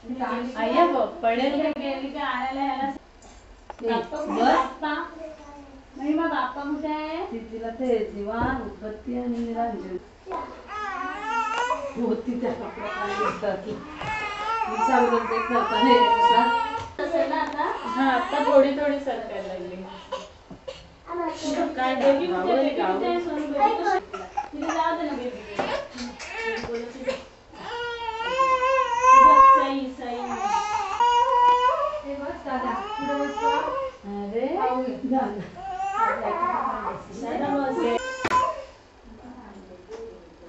आया पडेल का गेली का आणायला ह्याला नाही मग बाप्पा कुठे आहे तिला ते दिवाण उत्पत्ती आणि निरांजन होती त्या कपड्यात हा आता थोडी थोडी सरकायला लागली काय दोघी तिला जाऊ दे ना सही सही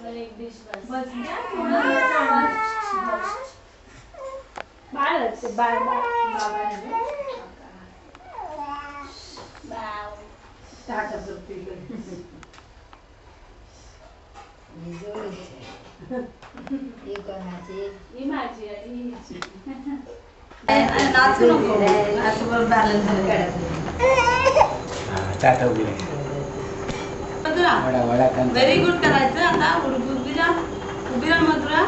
अरे एक डिश बस बाळ बाळ टाटा सुट्टी ही माझी नाचू नको नाचूवर बॅलन्स टाटा उभी व्हेरी गुड करायचं आता उभी राहा मधुरा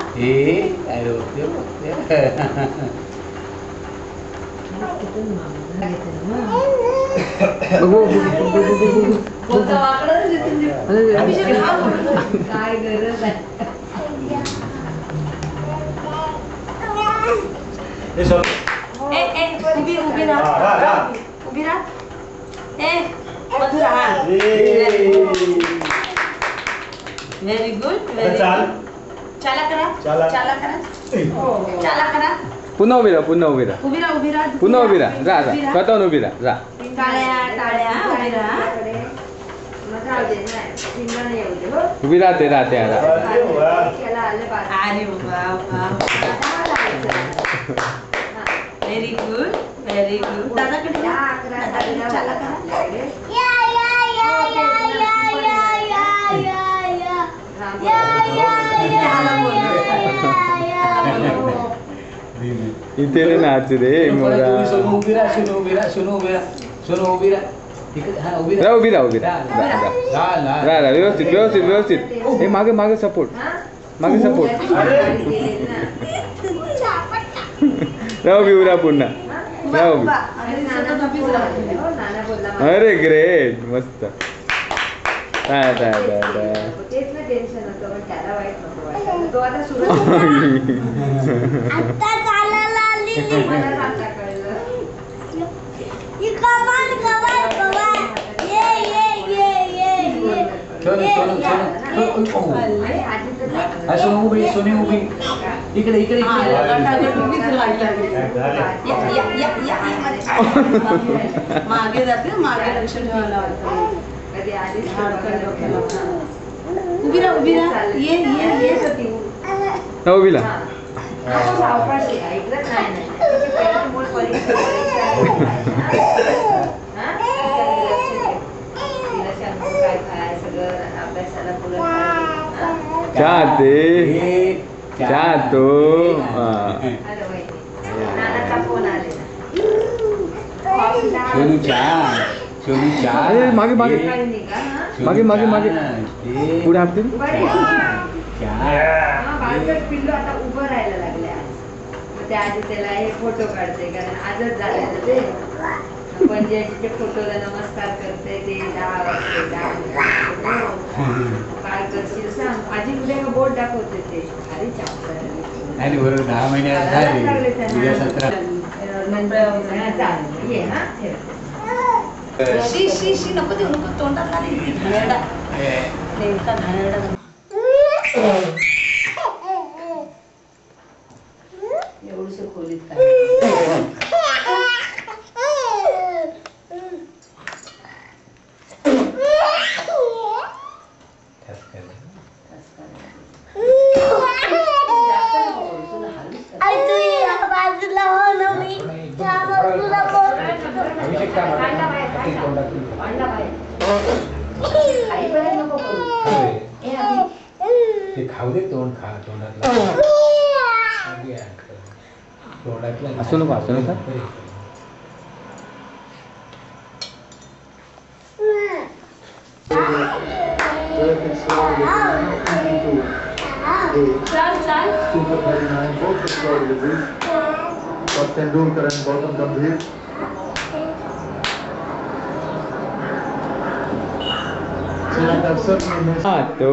काय गरज आहे उभी राहा मधुरा व्हेरी गुड चाला करा पुन्हा उभी राहा पुन्हा उभी राहा जा स्वतःहून उभी राहा जा उभी राहते व्हेरी गुड दादाकडे इथे नाच रे मोरा उभी राहा व्यवस्थित हे मागे सपोर्ट राहा पुन्हा अरे ग्रेट मस्त सोनी उभी इकडे मागे जाते लक्ष ठेवायला उभी राहा ये उभी राहा चाहतो मागे पुढे आपले पिल्लू आता उभं राहायला लागले त्या आधी त्याला हे फोटो काढते कारण आजच झालेलं ते पंजाबीचे फोटोला नमस्कार करते ते 10 वाजते काय करशील सांग माझी उद्या बोर्ड दाखवते ते अरे आणि बरोबर 10 महिन्यात झाले उद्या 17 ये हा शी नको देऊ नको तोंडात आली घाणेरडा नेमका घाणेरडा एवढंसं खोलीत काय खाऊ दे तोंडातला असू नको चाल और तेंदुलकर and गौतम गंभीर श्रीलंका certainly missed. हाँ तो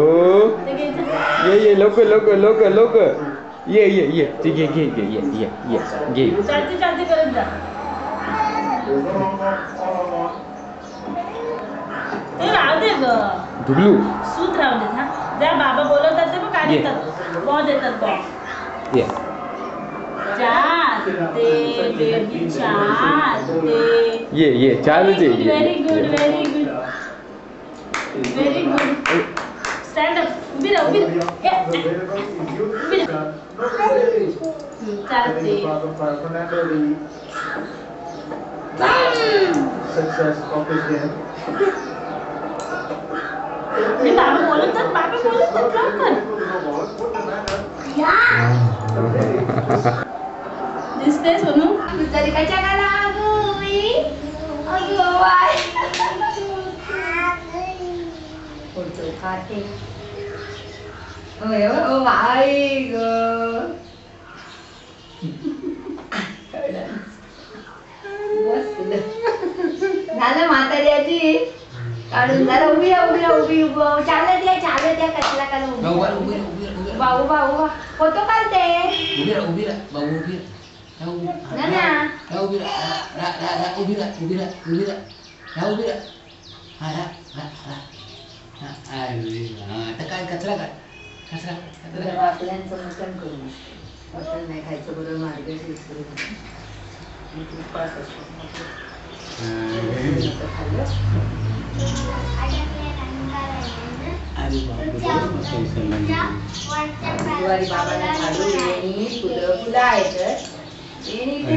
ये लोक ये ठीक है ये चालते चालते करत जा. ते राहू दे ग. डुगलू सूत राहू देत हा. ज्या बाबा बोलवतात ते मग काय ये. देतात. बॉ देतात बॉ. ये चालते बेबी चालते. ये चालू दे very good very good very good. Stand up. उभी राहा उभी राहा. उभी राहा. चालते. Fernando, the success of his game. मी बाबा बोलवतात लवकर. दिसते सोनू. तरी कशा गाला अगं मी अगं बाय फोटो खाते ओय ओ बाई ग बसलं झालं म्हातारी आजी काढून झालं उभी चालत या कसला का उभा फोटो काढते ना आपल्यांचं मटण करू मटण नाही खायचं बरोबर मार्गशीर्ष उपवास असतो दिवाळी बाबाला झाडू येणी फुलं आहेत येणी ते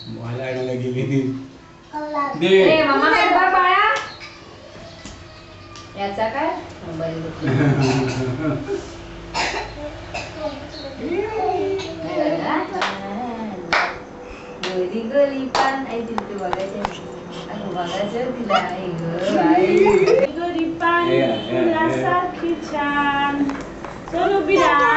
मला आणायला गेली मिळेल मामा काय बाळा याचा काय मोबाईल गली पान आई दिल बघायचं तिला आई ग आई गरी पाणी फुलासारखी छान. सोनू उभी राहा.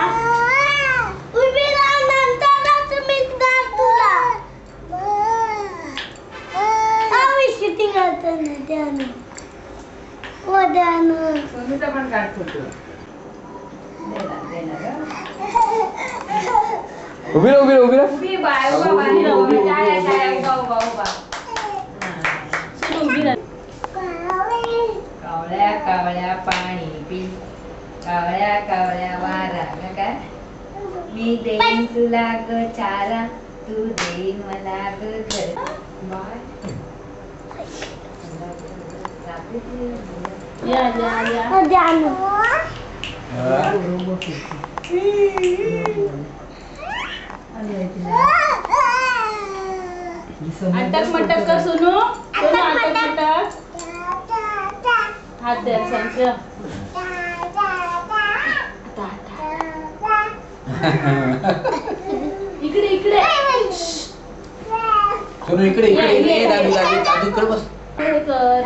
सोनूचा पण काढतो तू उभी राहा उभी बाय उभा सोनू उभी राहा. कावळ्या कावळ्या पाणी पी कावळ्या वारा काय मी देईन तुला ग चारा तू देईन मला ग घर बाय या. अटक मटक कर सोनू. सोनू अटक मटक. हात द्या सांग. इकडे सोनू इकडे दादू बस पुढे कर.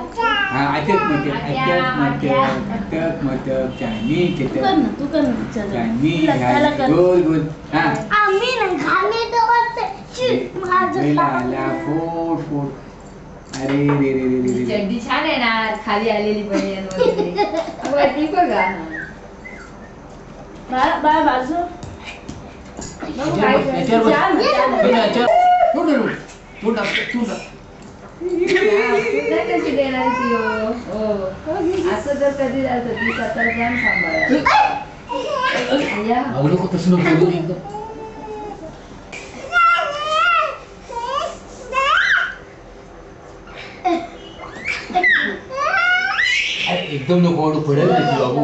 अटक चायनी तू कर ना चल. चायनी त्याला कर. गोल हा आम्ही ना घामे आला फोड अरे रे चड्डी छान आहे ना खाली आलेली बनियन वगैरे ती बघा बाय बाजू. कशी देणार ती असं जर कधी जायचं ती स्वतः जाम सांभाळा एकदम नको ओढू पडेल ना बाबू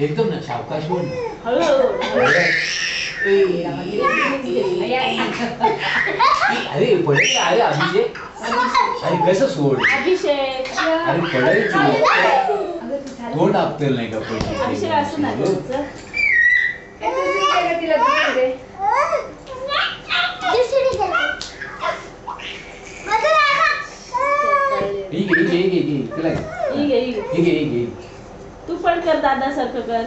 एकदम ना सावकाश बोल अरे पडेल अरे अभिषेक अरे कसं सोड अभिषेक. अरे पडेल तोंड आपतेल नाही का अभिषेक असं नाही पैसे ठीक आहे तू पण कर दादा सारखं कर.